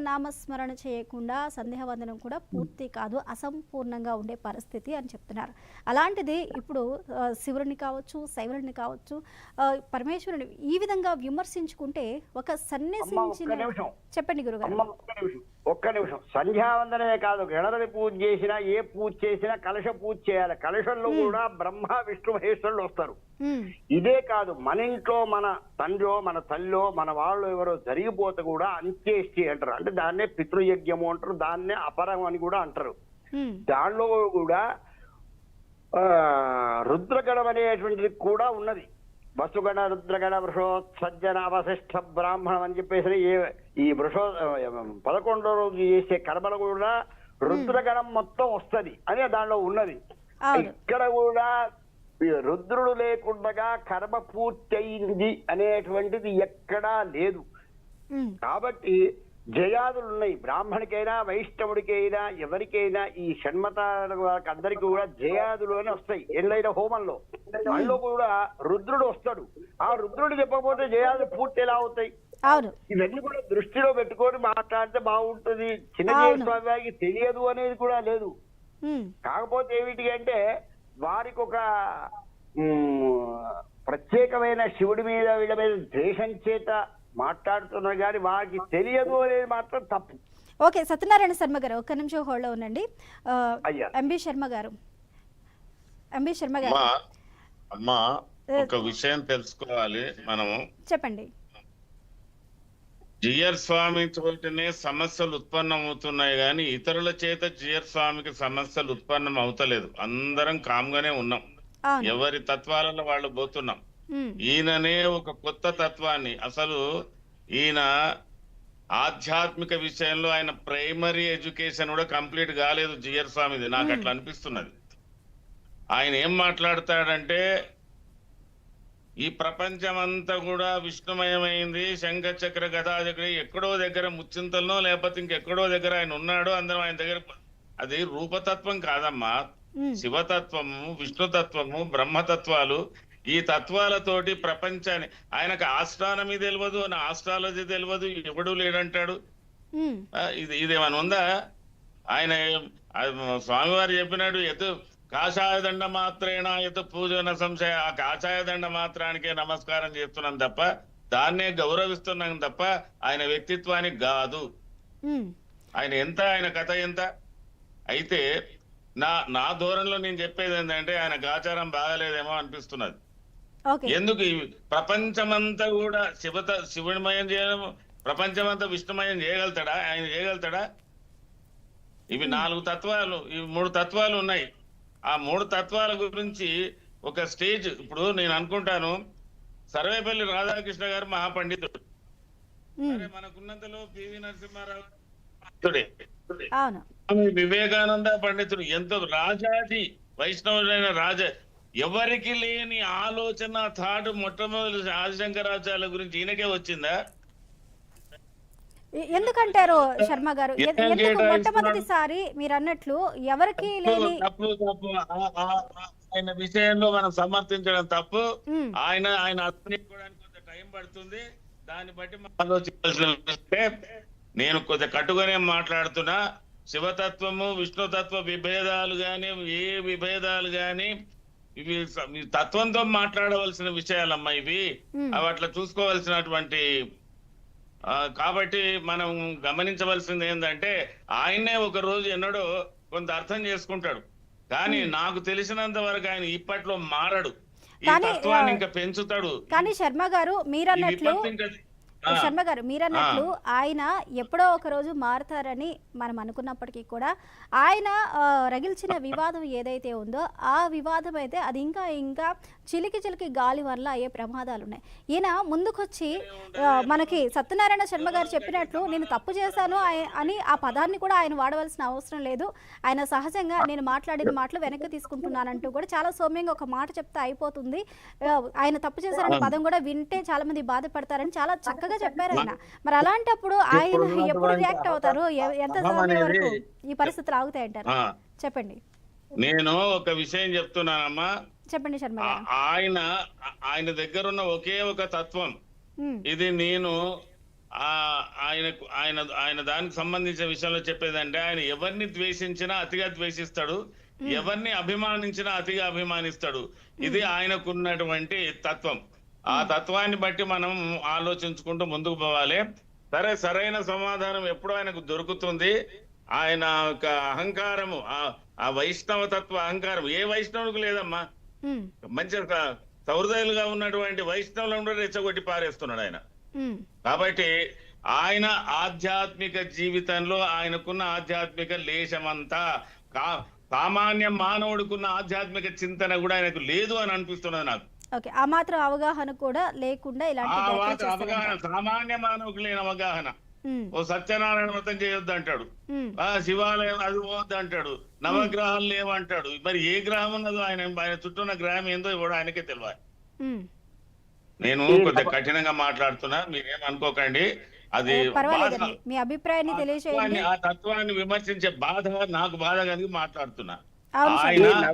నామస్మరణ చేయకుండా సంధ్యావందనం కూడా పూర్తి కాదు, అసంపూర్ణంగా ఉండే పరిస్థితి అని చెప్తున్నారు. అలాంటిది ఇప్పుడు శివుడిని కావచ్చు, శైవుడిని కావచ్చు, పరమేశ్వరుని ఈ విధంగా విమర్శించుకుంటే ఒక సన్నిసించిన చెప్పండి గురుగారు. ఒక్క నిమిషం. సంధ్యావందనమే కాదు, గణపతి పూజ చేసినా, ఏ పూజ చేసినా కలశ పూజ చేయాలి. కలశంలో కూడా బ్రహ్మ విష్ణు మహేశ్వరులు వస్తారు. ఇదే కాదు, మన ఇంట్లో మన తండ్రో మన తల్లో మన వాళ్ళు ఎవరో జరిగిపోతే కూడా అంత్యేష్టి అంటారు. అంటే దాన్నే పితృయజ్ఞము అంటారు, దాన్నే అపరం అని కూడా అంటారు. దానిలో కూడా రుద్రగణం అనేటువంటిది కూడా ఉన్నది. వసుగణ రుద్రగణ వృషోత్సజ్జన అవశిష్ట బ్రాహ్మణం అని చెప్పేసి ఈ 11వ రోజు చేసే కర్మలు కూడా రుద్రగణం మొత్తం వస్తది అనే దానిలో ఉన్నది. ఇక్కడ కూడా రుద్రుడు లేకుండా కర్మ పూర్తయింది అనేటువంటిది ఎక్కడా లేదు. కాబట్టి జయాదులు ఉన్నాయి. బ్రాహ్మణికైనా వైష్ణవుడికైనా ఎవరికైనా ఈ షణ్మతాల అందరికీ కూడా జయాదులు అని వస్తాయి. ఎల్లైన హోమంలో అందులో కూడా రుద్రుడు వస్తాడు. ఆ రుద్రుడు చెప్పకపోతే జయాదులు పూర్తి ఎలా అవుతాయి? ఇవన్నీ కూడా దృష్టిలో పెట్టుకొని మాట్లాడితే బాగుంటుంది. చిన్నజీవి స్వామికి తెలియదు అనేది కూడా లేదు. కాకపోతే ఏమిటి అంటే వారికి ఒక ప్రత్యేకమైన శివుడి మీద వీళ్ళ మీద ద్వేషం చేత మాట్లాడుతున్నారు కానీ వారికి తెలియదు అనేది మాత్రం తప్పు. ఓకే, సత్యనారాయణ శర్మ గారు ఒక్క నిమిషం హోల్డ్లో ఉండండి. ఎంబి శర్మ గారు అమ్మా, ఒక విషయం తెలుసుకోవాలి మనము. చెప్పండి. జియర్ స్వామి తోటనే సమస్యలు ఉత్పన్నం అవుతున్నాయి కానీ ఇతరుల చేత జియర్ స్వామికి సమస్యలు ఉత్పన్నం అవుతలేదు. అందరం కామ్గానే ఉన్నాం, ఎవరి తత్వాలలో వాళ్ళు పోతున్నాం. ఈయననే ఒక కొత్త తత్వాన్ని, అసలు ఈయన ఆధ్యాత్మిక విషయంలో ఆయన ప్రైమరీ ఎడ్యుకేషన్ కూడా కంప్లీట్ కాలేదు జియర్ స్వామిది, నాకు అట్లా అనిపిస్తున్నది. ఆయన ఏం మాట్లాడతాడంటే ఈ ప్రపంచం అంతా కూడా విష్ణుమయమైంది, శంఖ చక్ర గదాచక్ర, ఎక్కడో దగ్గర ముచ్చింతలనో లేకపోతే ఇంకెక్కడో దగ్గర ఆయన ఉన్నాడు, అందరం ఆయన దగ్గర. అది రూపతత్వం కాదమ్మా, శివతత్వము, విష్ణుతత్వము, బ్రహ్మతత్వాలు. ఈ తత్వాలతోటి ప్రపంచాన్ని, ఆయనకు ఆస్ట్రానమీ తెలియదు, ఆస్ట్రాలజీ తెలియదు, ఎవడు లేడంటాడు. ఇదేమన్నా ఉందా? ఆయన స్వామివారు చెప్పినాడు, ఎత్తు కాషాయ దండ మాత్రేణ ఎత్తు పూజన సంశయ. ఆ కాషాయ దండ మాత్రానికే నమస్కారం చేస్తున్నాం తప్ప, దాన్నే గౌరవిస్తున్నాం తప్ప ఆయన వ్యక్తిత్వానికి కాదు. ఆయన ఎంత, ఆయన కథ ఎంత. అయితే నా ధోరణిలో నేను చెప్పేది ఏంటంటే ఆయన ఆచారం బాగాలేదేమో అనిపిస్తున్నది. ఎందుకు ప్రపంచమంతా కూడా శివుడిమయం చేయడం, ప్రపంచమంతా విష్ణుమయం చేయగలుగుతాడా? ఆయన చేయగలుగుతాడా? ఇవి 4 తత్వాలు, ఇవి 3 తత్వాలు ఉన్నాయి. ఆ 3 తత్వాల గురించి ఒక స్టేజ్. ఇప్పుడు నేను అనుకుంటాను, సర్వేపల్లి రాధాకృష్ణ గారు మహాపండితుడు, మనకున్నంతలో పివి నరసింహారావు వివేకానంద పండితుడు, ఎంతో రాజాది వైష్ణవుడైన రాజా. ఎవరికి లేని ఆలోచన థాట్ మొట్టమొదటి ఆదిశంకరాచార్యుల గురించి ఈయనకే వచ్చిందా? ఎందుకంటారు శర్మ గారు? మొట్టమొదటిసారి మీరు అన్నట్లు ఎవరికి లేని తప్పు ఆయన విషయంలో మనం సమర్థించడం తప్పు. ఆయన అర్థించుకోవడానికి కొంత టైం పడుతుంది. దాన్ని బట్టి మనం ఆలోచించాల్సిన, నేను కొంత కట్టుగానే మాట్లాడుతున్నా. శివతత్వము విష్ణుతత్వ విభేదాలు గాని, ఏ విభేదాలు గాని, ఇవి తత్వంతో మాట్లాడవలసిన విషయాలమ్మా ఇవి. అవి అట్లా చూసుకోవాల్సినటువంటి. కాబట్టి మనం గమనించవలసింది ఏంటంటే, ఆయన్నే ఒక రోజు ఎన్నడో కొంత అర్థం చేసుకుంటాడు, కానీ నాకు తెలిసినంత వరకు ఆయన ఇప్పట్లో మారడు. ఈ తత్వాన్ని ఇంకా పెంచుతాడు. కానీ శర్మ గారు మీరన్నట్లు ఆయన ఎప్పుడో ఒక రోజు మారుతారని మనం అనుకున్నప్పటికీ కూడా ఆయన రగిల్చిన వివాదం ఏదైతే ఉందో ఆ వివాదం అయితే అది ఇంకా చిలికి గాలి వల్ల అయ్యే ప్రమాదాలు ఉన్నాయి. ఈయన ముందుకొచ్చి మనకి సత్యనారాయణ శర్మ గారు చెప్పినట్లు నేను తప్పు చేశాను అని ఆ పదాన్ని కూడా ఆయన వాడవలసిన అవసరం లేదు. ఆయన సహజంగా నేను మాట్లాడిన మాటలు వెనక్కి తీసుకుంటున్నానంటూ కూడా చాలా సౌమ్యంగా ఒక మాట చెప్తే అయిపోతుంది. ఆయన తప్పు చేశారనే పదం కూడా వింటే చాలా మంది బాధపడతారని చాలా చక్కగా చెప్పారు ఆయన. మరి అలాంటప్పుడు ఆయన ఎప్పుడు రియాక్ట్ అవుతారు? ఎంత సమయం వరకు ఈ పరిస్థితులు ఆగుతాయంటారు? చెప్పండి. నేను ఒక విషయం చెప్తున్నానమ్మా, చెప్పండి శర్మ. ఆయన దగ్గర ఉన్న ఒకే ఒక తత్వం ఇది. నేను ఆయనకు ఆయన దానికి సంబంధించిన విషయంలో చెప్పేదంటే ఆయన ఎవరిని ద్వేషించినా అతిగా ద్వేషిస్తాడు, ఎవరిని అభిమానించినా అతిగా అభిమానిస్తాడు. ఇది ఆయనకున్నటువంటి తత్వం. ఆ తత్వాన్ని బట్టి మనం ఆలోచించుకుంటూ ముందుకు పోవాలి. సరైన సమాధానం ఎప్పుడో ఆయనకు దొరుకుతుంది. ఆయన యొక్క అహంకారము, ఆ వైష్ణవ తత్వ అహంకారం ఏ వైష్ణవునికి లేదమ్మా. మంచి సౌహృదయులుగా ఉన్నటువంటి వైష్ణవులను రెచ్చగొట్టి పారేస్తున్నాడు ఆయన. కాబట్టి ఆయన ఆధ్యాత్మిక జీవితంలో ఆయనకున్న ఆధ్యాత్మిక లేశమంతా సామాన్య మానవుడికున్న ఆధ్యాత్మిక చింతన కూడా ఆయనకు లేదు అని అనిపిస్తున్నది నాకు. ఓకే, ఆ మాత్రం అవగాహన కూడా లేకుండా ఇలాంటి అవగాహన, సామాన్య మానవుడికి లేని అవగాహన. ఓ సత్యనారాయణ వ్రతం చేయొద్దు అంటాడు, శివాలయం అది పోవద్దు అంటాడు, నవగ్రహాలు లేవంటాడు. మరి ఏ గ్రహం ఉన్నదో ఆయన చుట్టూ ఉన్న గ్రహం ఏందో కూడా ఆయనకే తెలియాలి. నేను కొద్దిగా కఠినంగా మాట్లాడుతున్నా, మీరేమనుకోకండి. అది మీ అభిప్రాయాన్ని తెలియజేయండి. ఆ తత్వాన్ని విమర్శించే బాధ నాకు బాధ కలిగి మాట్లాడుతున్నా. అవును ఆయన సార్.